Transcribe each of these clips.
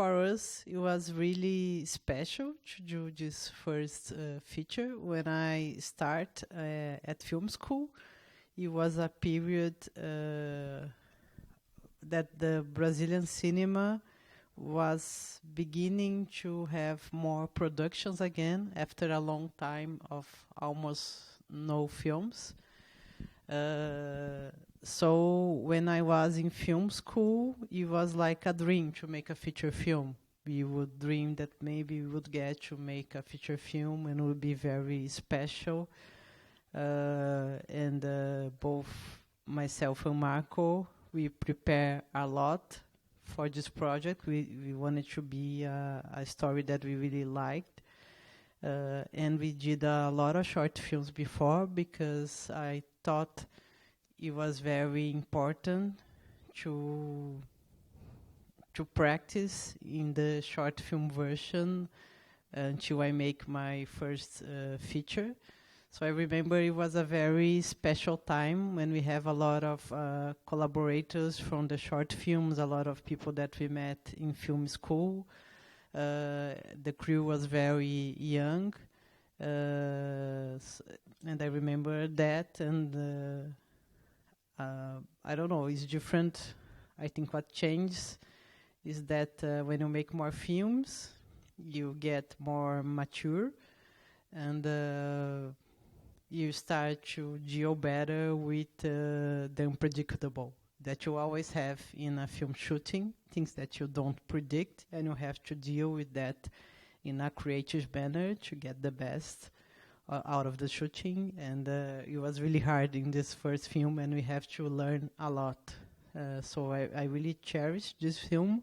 for us, it was really special to do this first feature. When I start at film school, it was a period that the Brazilian cinema was beginning to have more productions again after a long time of almost no films. So when I was in film school, it was like a dream to make a feature film. We would dream that maybe we would get to make a feature film and it would be very special. And both myself and Marco, we prepare a lot for this project. We wanted to be a story that we really liked. And we did a lot of short films before because I thought it was very important to practice in the short film version until I make my first feature. So I remember it was a very special time when we have a lot of collaborators from the short films, a lot of people that we met in film school. The crew was very young, and I remember that, and I don't know, it's different. I think what changes is that when you make more films, you get more mature, and you start to deal better with the unpredictable that you always have in a film shooting, things that you don't predict, and you have to deal with that in a creative manner to get the best out of the shooting. And it was really hard in this first film, and we have to learn a lot. So I really cherish this film.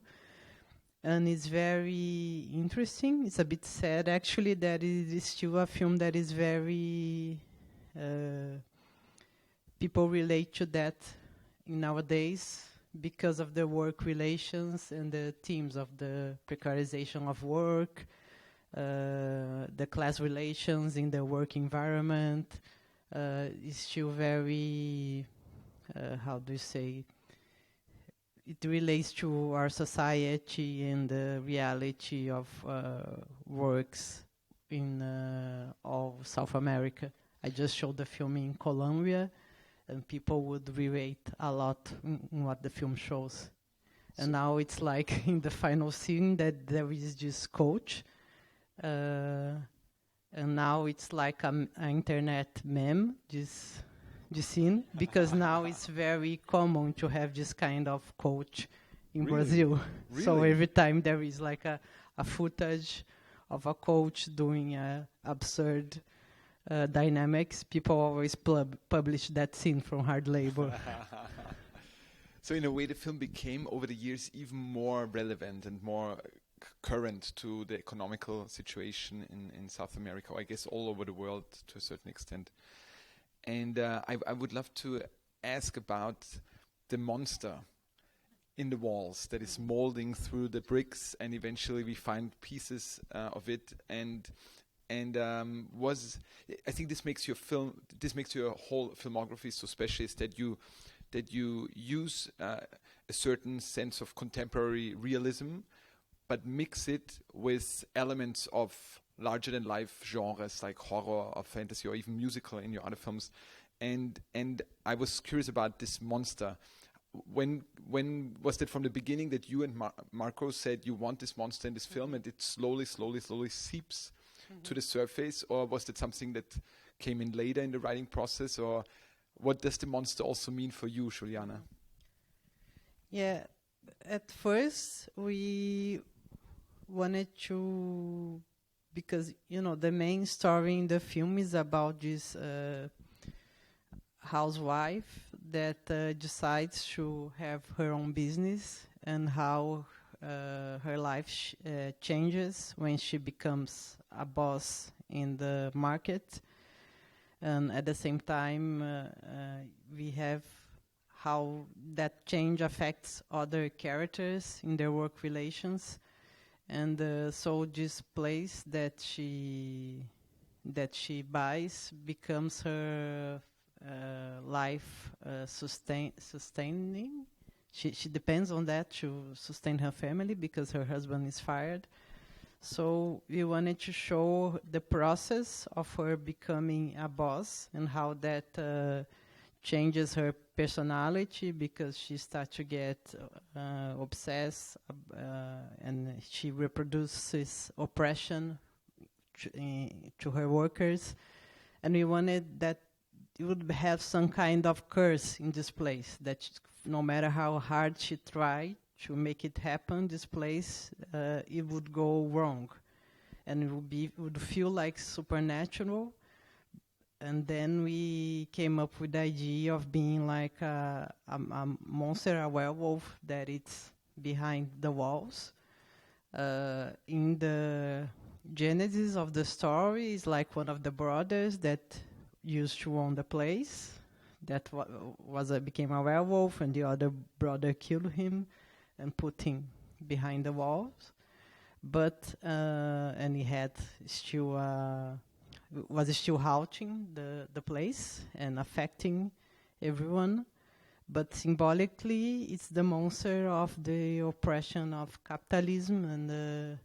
And it's very interesting. It's a bit sad, actually, that it is still a film that is very... people relate to that nowadays because of the work relations and the themes of the precarization of work, the class relations in the work environment. Is still very, how do you say, it relates to our society and the reality of works in all South America. I just showed the film in Colombia, and people would relate a lot in what the film shows. And now it's like in the final scene that there is this coach, and now it's like an internet meme, this scene, because now it's very common to have this kind of coach in Brazil. Really? So every time there is like a footage of a coach doing absurd dynamics, people always publish that scene from Hard Labor. So in a way, the film became, over the years, even more relevant and more current to the economical situation in South America, or I guess all over the world to a certain extent. And I would love to ask about the monster in the walls that is molding through the bricks, and eventually we find pieces of it. And I think this makes your film, this makes your whole filmography so special, is that you use a certain sense of contemporary realism, but mix it with elements of larger than life genres like horror or fantasy or even musical in your other films. And I was curious about this monster. When was it from the beginning that you and Marco said you want this monster in this film, and it slowly seeps to the surface, or was it something that came in later in the writing process, or what does the monster also mean for you, Juliana? Yeah, at first we wanted to, because the main story in the film is about this housewife that decides to have her own business, and how her life changes when she becomes a boss in the market. And at the same time, we have how that change affects other characters in their work relations. And so this place that she buys becomes her life sustaining. she depends on that to sustain her family because her husband is fired. So we wanted to show the process of her becoming a boss and how that changes her personality, because she starts to get obsessed and she reproduces oppression to her workers. And we wanted that it would have some kind of curse in this place, that no matter how hard she tried to make it happen, this place, it would go wrong. And it would feel like supernatural. And then we came up with the idea of being like a monster, a werewolf, that it's behind the walls. In the genesis of the story is like one of the brothers that used to own the place, that became a werewolf, and the other brother killed him and put him behind the walls. But and he had still was still haunting the place and affecting everyone. But symbolically, it's the monster of the oppression of capitalism and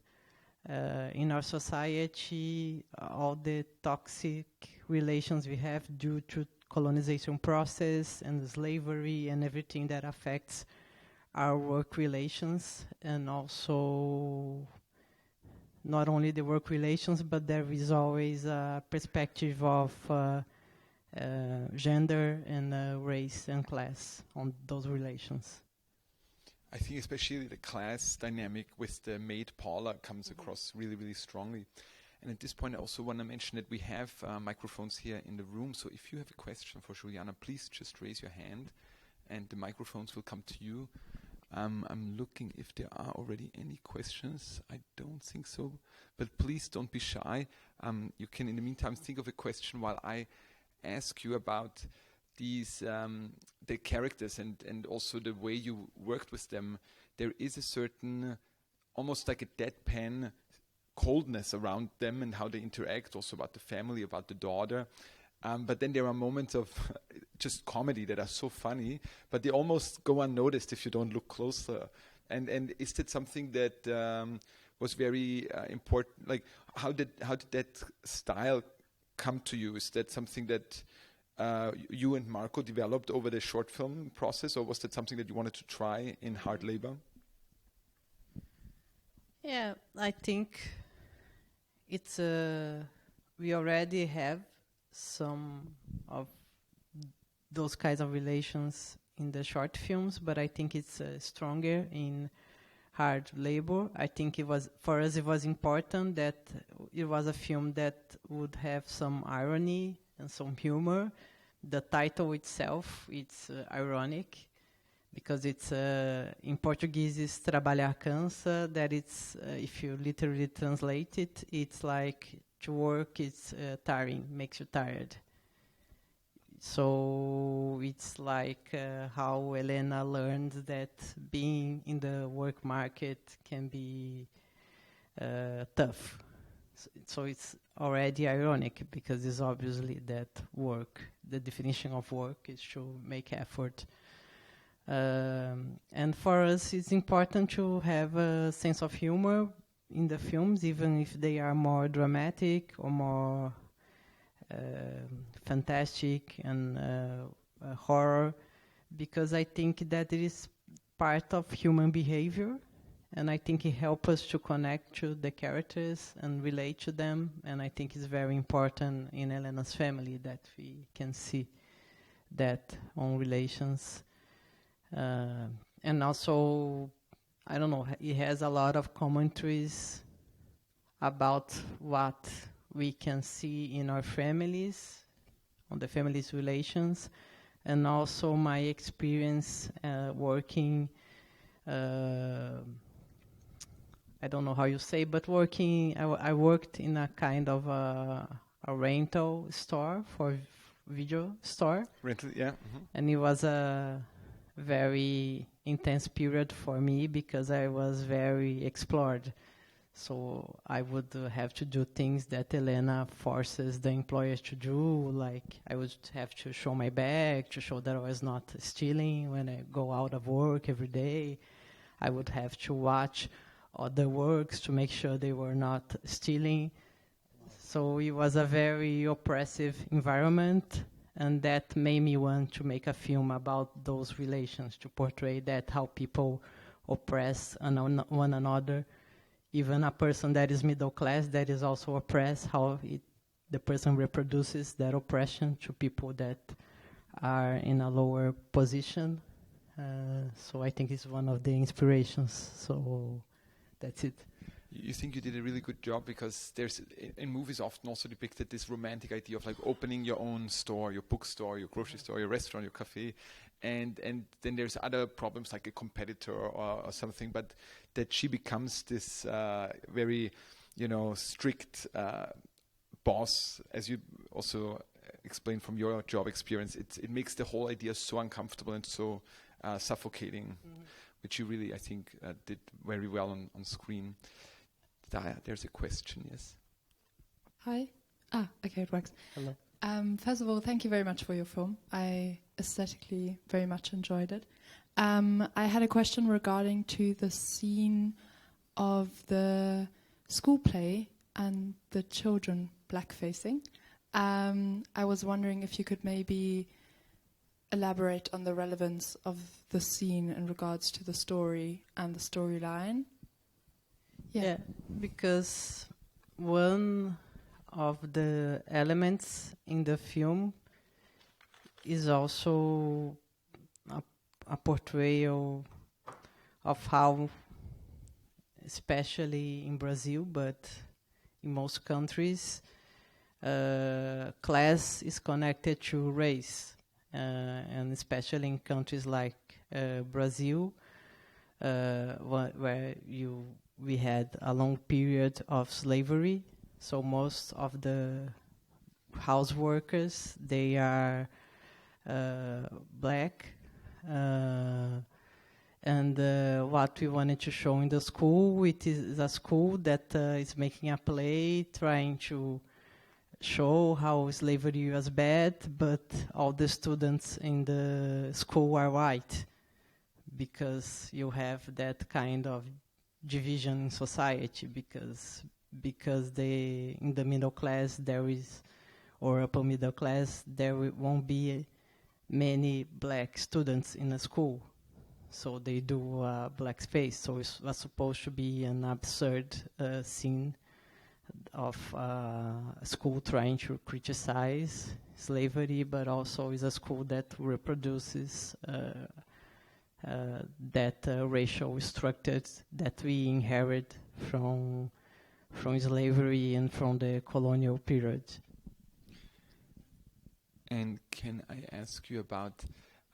in our society, all the toxic relations we have due to colonization process and slavery and everything that affects our work relations, and also not only the work relations, but there is always a perspective of gender and race and class on those relations. I think especially the class dynamic with the maid Paula comes across really, really strongly. And at this point, I also want to mention that we have microphones here in the room. So if you have a question for Juliana, please just raise your hand and the microphones will come to you. I'm looking if there are already any questions. I don't think so. But please don't be shy. You can, in the meantime, think of a question while I ask you about these the characters and also the way you worked with them. There is a certain, almost like a deadpan coldness around them and how they interact, also about the family, about the daughter. But then there are moments of just comedy that are so funny, but they almost go unnoticed if you don't look closer. And is that something that was very important? Like, how did that style come to you? Is that something that you and Marco developed over the short film process, or was that something that you wanted to try in Hard Labor? Yeah, I think it's we already have some of those kinds of relations in the short films, but I think it's stronger in Hard Labor. I think for us it was important that it was a film that would have some irony and some humor. The title itself, it's ironic, because it's in Portuguese it's Trabalhar Cansa, that it's if you literally translate it, it's like to work it's tiring, makes you tired. So it's like how Elena learned that being in the work market can be tough. So it's already ironic, because it's obviously that work, the definition of work is to make effort. And for us, it's important to have a sense of humor in the films, even if they are more dramatic or more fantastic and horror, because I think that it is part of human behavior. And I think it helps us to connect to the characters and relate to them. And I think it's very important in Elena's family that we can see that on relations. And also, I don't know, it has a lot of commentaries about what we can see in our families, on the family's relations, and also my experience working I don't know how you say, but working, I worked in a kind of a rental store for video store. Rental, yeah. Mm-hmm. And it was a very intense period for me because I was very explored. So I would have to do things that Elena forces the employers to do, like I would have to show my bag to show that I was not stealing when I go out of work every day. I would have to watch other works to make sure they were not stealing. So it was a very oppressive environment, and that made me want to make a film about those relations, to portray that how people oppress one another. Even a person that is middle class that is also oppressed, how the person reproduces that oppression to people that are in a lower position. So I think it's one of the inspirations. So that's it. You think you did a really good job, because there's in movies often also depicted this romantic idea of like opening your own store, your bookstore, your grocery store, your restaurant, your cafe, and then there's other problems like a competitor or something, but that she becomes this very, strict boss, as you also explained from your job experience. It makes the whole idea so uncomfortable and so suffocating, which you really, I think, did very well on screen. There's a question, yes. Hi. Okay, it works. Hello. First of all, thank you very much for your film. I aesthetically very much enjoyed it. I had a question regarding to the scene of the school play and the children blackfacing. I was wondering if you could maybe elaborate on the relevance of the scene in regards to the story and the storyline. Yeah, because one of the elements in the film is also a portrayal of how, especially in Brazil, but in most countries, class is connected to race, and especially in countries like Brazil, where we had a long period of slavery. So most of the house workers, they are black. And what we wanted to show in the school, it is a school that is making a play trying to show how slavery was bad, but all the students in the school are white, because you have that kind of division in society, because in the middle class there is, or upper middle class, there won't be many black students in a school, so they do blackface. So it was supposed to be an absurd scene of a school trying to criticize slavery, but also is a school that reproduces that racial structures that we inherit from slavery and from the colonial period. And can I ask you about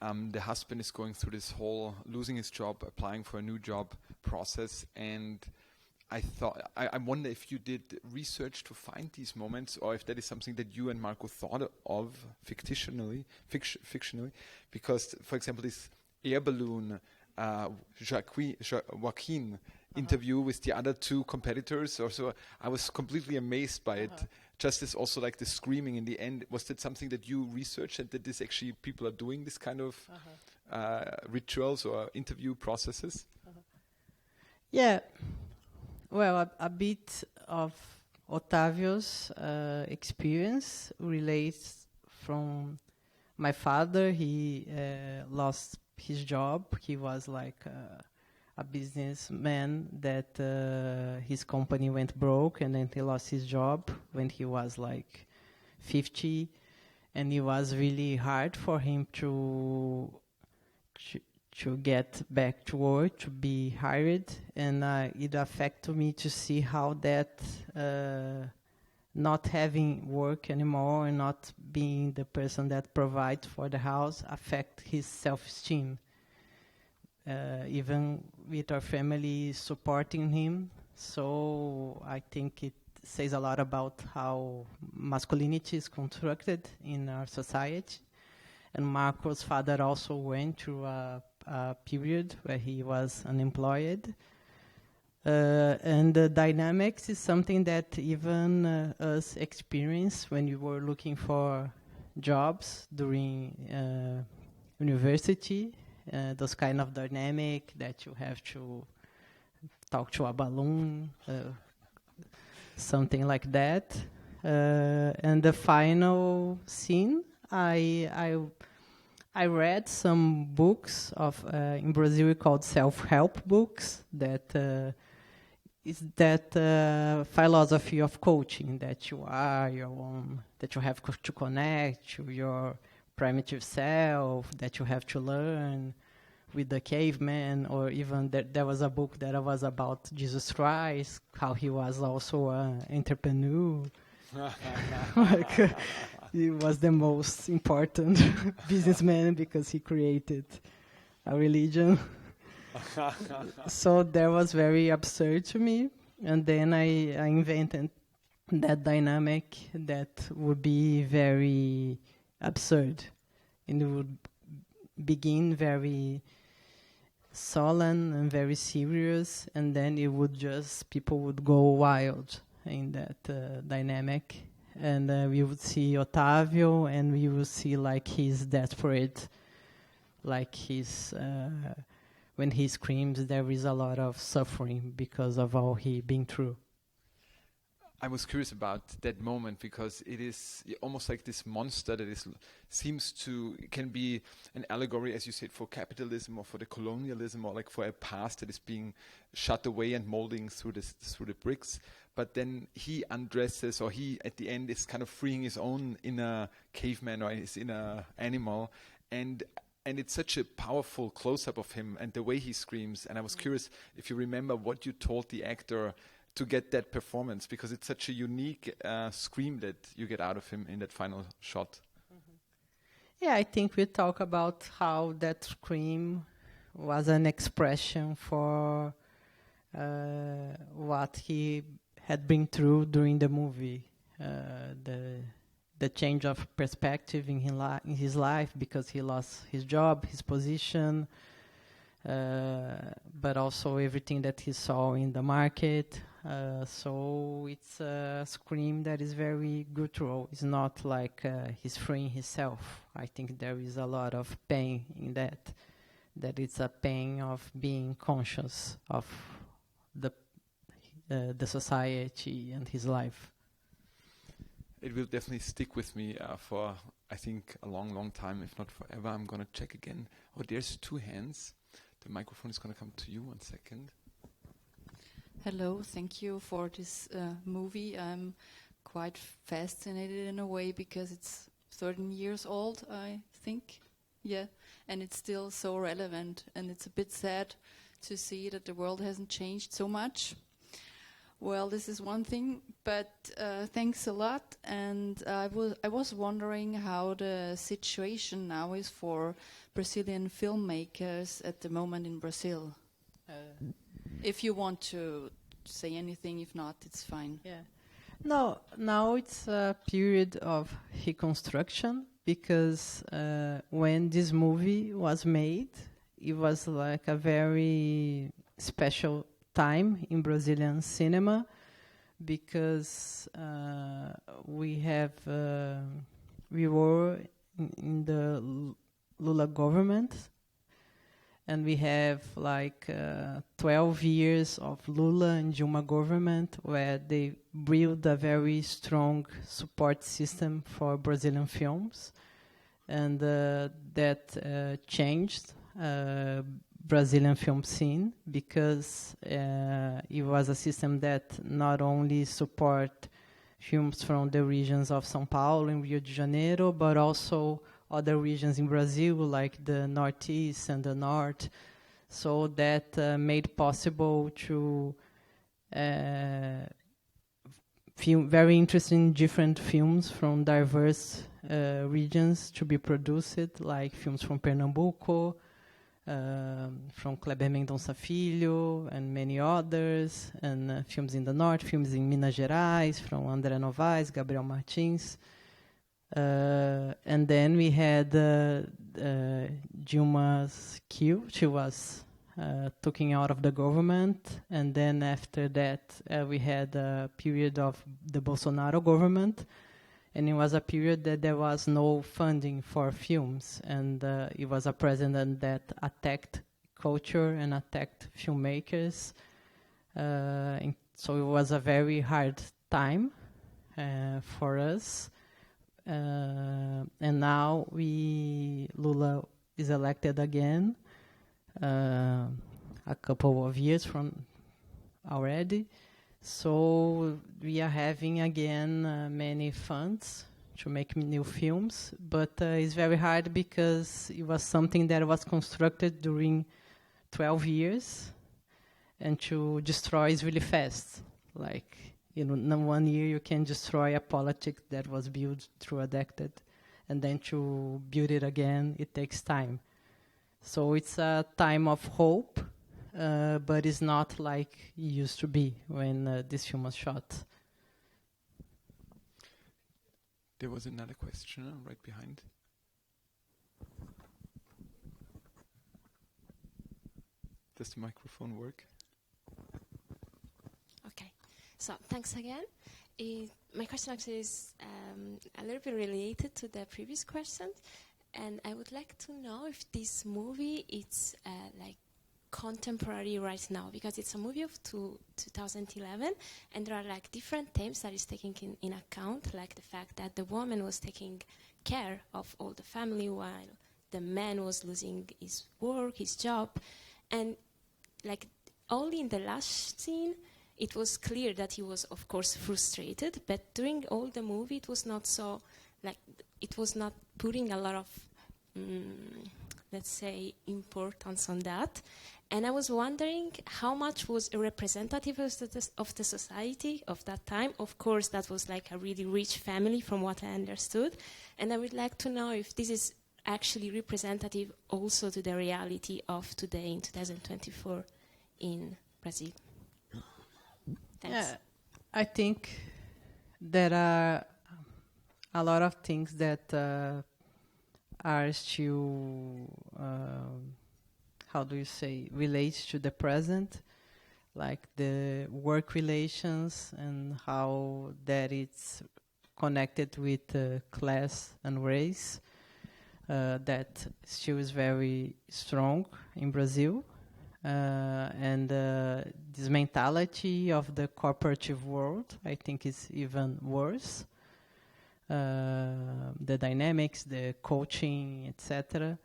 the husband is going through this whole losing his job, applying for a new job process, and I wonder if you did research to find these moments, or if that is something that you and Marco thought of fictionally, because, for example, this air balloon Joaquin interview with the other two competitors, also I was completely amazed by it. Just as also like the screaming in the end, was that something that you researched, and that this actually people are doing this kind of rituals or interview processes? Yeah. Well, a bit of Otavio's experience relates from my father. He lost his job. He was like a businessman that his company went broke, and then he lost his job when he was like 50, and it was really hard for him to get back to work, to be hired, and it affected me to see how that not having work anymore and not being the person that provides for the house affect his self-esteem. Even with our family supporting him, so I think it says a lot about how masculinity is constructed in our society. And Marco's father also went through a period where he was unemployed. And the dynamics is something that even us experience when we were looking for jobs during university. Those kind of dynamic that you have to talk to a balloon, something like that. And the final scene, I read some books of in Brazil called self-help books that is that philosophy of coaching that you are your own, that you have to connect to your primitive self, that you have to learn with the caveman, or even there was a book that was about Jesus Christ, how he was also an entrepreneur. Like, he was the most important businessman because he created a religion. So that was very absurd to me. And then I invented that dynamic that would be very absurd. And it would begin very solemn and very serious, and then it would just, people would go wild in that dynamic. And we would see Otávio, and we would see like he's desperate, like he's when he screams, there is a lot of suffering because of all he been through. I was curious about that moment because it is almost like this monster that can be an allegory, as you said, for capitalism or for the colonialism, or like for a past that is being shut away and molding through the bricks. But then he undresses, or he at the end is kind of freeing his own inner caveman or his inner animal, and it's such a powerful close-up of him and the way he screams. And I was curious if you remember what you told the actor to get that performance, because it's such a unique scream that you get out of him in that final shot. Mm-hmm. Yeah, I think we talk about how that scream was an expression for what he had been through during the movie, the change of perspective in his life because he lost his job, his position, but also everything that he saw in the market. So it's a scream that is very guttural. It's not like he's freeing himself. I think there is a lot of pain in that it's a pain of being conscious of the society and his life. It will definitely stick with me for, I think, a long, long time, if not forever. I'm going to check again. Oh, there's two hands. The microphone is going to come to you. 1 second. Hello, thank you for this movie. I'm quite fascinated in a way because it's 13 years old, I think. Yeah, and it's still so relevant. And it's a bit sad to see that the world hasn't changed so much. Well, this is one thing, but thanks a lot. And I was wondering how the situation now is for Brazilian filmmakers at the moment in Brazil. If you want to say anything, if not, it's fine. Yeah. No, now it's a period of reconstruction because when this movie was made, it was like a very special time in Brazilian cinema because we were in the Lula government, and we have like 12 years of Lula and Dilma government where they built a very strong support system for Brazilian films, and that changed Brazilian film scene because it was a system that not only support films from the regions of São Paulo and Rio de Janeiro, but also other regions in Brazil, like the Northeast and the North. So that made possible to film very interesting different films from diverse regions to be produced, like films from Pernambuco, from Kleber Mendonça Filho and many others, and films in the North, films in Minas Gerais from André Novaes, Gabriel Martins. And then we had Dilma's kill. She was taken out of the government, and then after that we had a period of the Bolsonaro government, and it was a period that there was no funding for films, and it was a president that attacked culture and attacked filmmakers. So it was a very hard time for us. And now Lula is elected again, a couple of years from already. So we are having again many funds to make new films, but it's very hard because it was something that was constructed during 12 years, and to destroy is really fast. Like, in 1 year you can destroy a politics that was built through a decade, and then to build it again, it takes time. So it's a time of hope, but it's not like it used to be when this film was shot. There was another question right behind. Does the microphone work? Okay, so thanks again. My question actually is a little bit related to the previous question, and I would like to know if this movie is like contemporary right now, because it's a movie of 2011, and there are like different themes that is taking in account, like the fact that the woman was taking care of all the family while the man was losing his work, his job, and like only in the last scene it was clear that he was of course frustrated, but during all the movie it was not so, like, it was not putting a lot of let's say importance on that. And I was wondering how much was representative of the society of that time. Of course, that was like a really rich family from what I understood. And I would like to know if this is actually representative also to the reality of today in 2024 in Brazil. Thanks. I think there are a lot of things that are still, how do you say, relates to the present, like the work relations and how that it's connected with class and race. That still is very strong in Brazil. And this mentality of the cooperative world, I think, is even worse. The dynamics, the coaching, etc.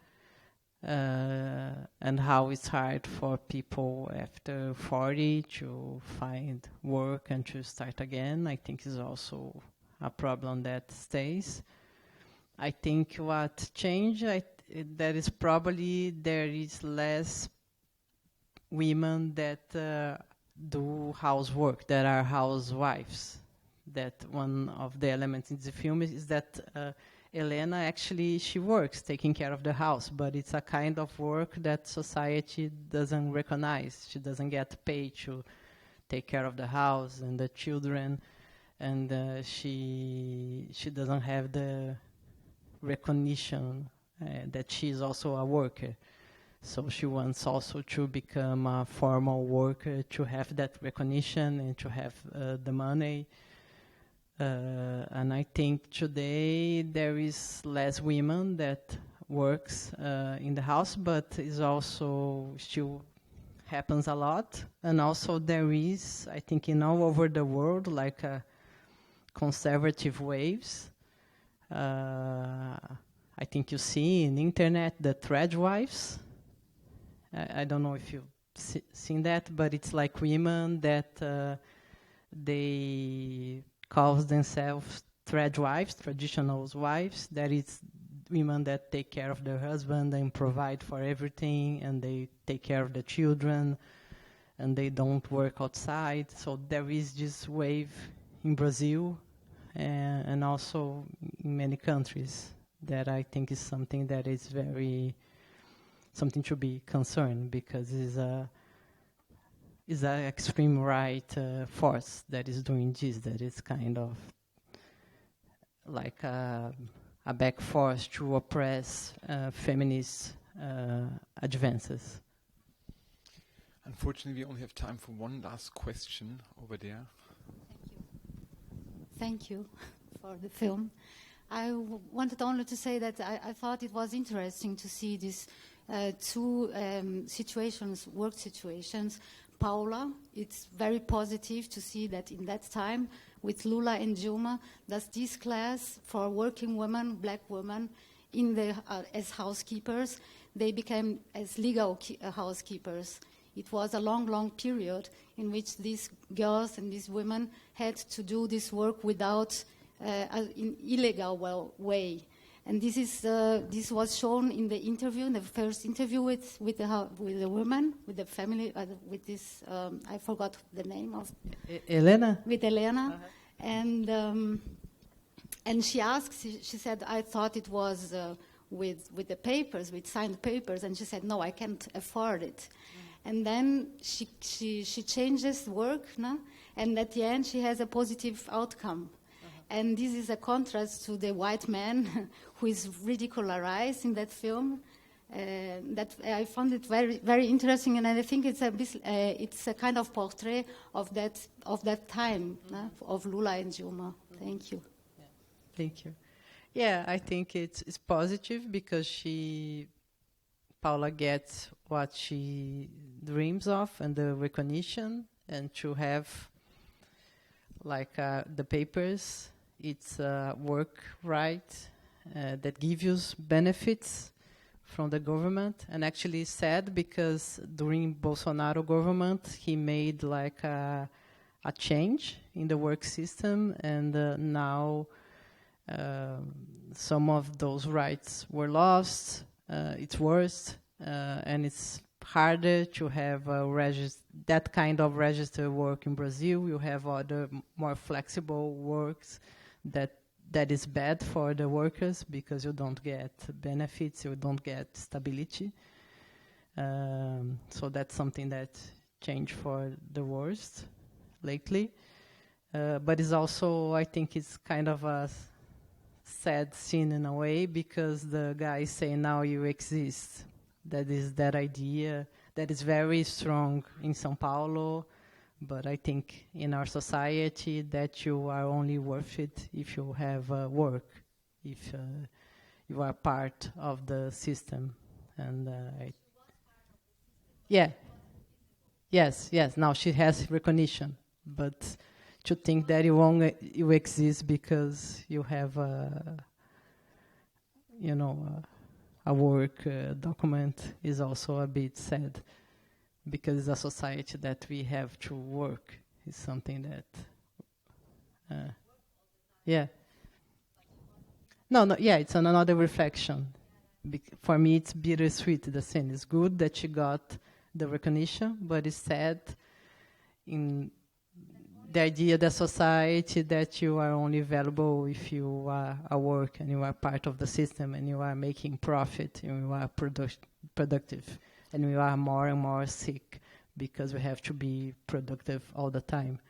And how it's hard for people after 40 to find work and to start again, I think is also a problem that stays. I think what changed, that is probably there is less women that do housework, that are housewives. That one of the elements in the film is that Helena actually, she works taking care of the house, but it's a kind of work that society doesn't recognize. She doesn't get paid to take care of the house and the children, and she doesn't have the recognition that she's also a worker. So she wants also to become a formal worker, to have that recognition and to have the money. And I think today there is less women that works in the house, but is also still happens a lot. And also there is, I think, all over the world, like conservative waves. I think you see in internet the thread wives. I don't know if you've seen that, but it's like women that they call themselves thread wives, traditional wives. That is women that take care of their husband and provide for everything, and they take care of the children, and they don't work outside. So there is this wave in Brazil and also in many countries that I think is something that is something to be concerned, because it's an extreme right force that is doing this, that is kind of like a back force to oppress feminist advances. Unfortunately, we only have time for one last question over there. Thank you for the film. I wanted only to say that I thought it was interesting to see these two situations, work situations. Paula, it's very positive to see that in that time with Lula and Juma, that this class for working women, black women, in the as housekeepers, they became as legal housekeepers. It was a long, long period in which these girls and these women had to do this work without an illegal way. And this was shown in the interview, in the first interview with the woman, with the family, with this, I forgot the name of... Elena? With Elena. And she asked, she said, I thought it was with the papers, with signed papers. And she said, no, I can't afford it. And then she changes work, no? And at the end she has a positive outcome. And this is a contrast to the white man who is ridicularized in that film. That I found it very, very interesting, and I think it's a kind of portrait of that time, no? Of Lula and Juma. Thank you. Yeah. Thank you. Yeah, I think it's positive because Paula gets what she dreams of and the recognition, and to have like the papers, it's work right that gives you benefits from the government. And actually it's sad because during Bolsonaro government he made like a change in the work system, and now some of those rights were lost. It's worse, and it's harder to have that kind of registered work in Brazil. You have other more flexible works that is bad for the workers because you don't get benefits, you don't get stability. So that's something that changed for the worst lately. But it's also, I think it's kind of a sad scene in a way, because the guys say now you exist. That is that idea that is very strong in São Paulo, but I think in our society that you are only worth it if you have work, if you are part of the system. And yes. Now she has recognition, but to think that you exist because you have a work document is also a bit sad, because it's a society that we have to work. Is something that it's another reflection. For me it's bittersweet. The scene is good that she got the recognition, but it's sad in the idea that society that you are only valuable if you are at work and you are part of the system and you are making profit and you are productive, and we are more and more sick because we have to be productive all the time.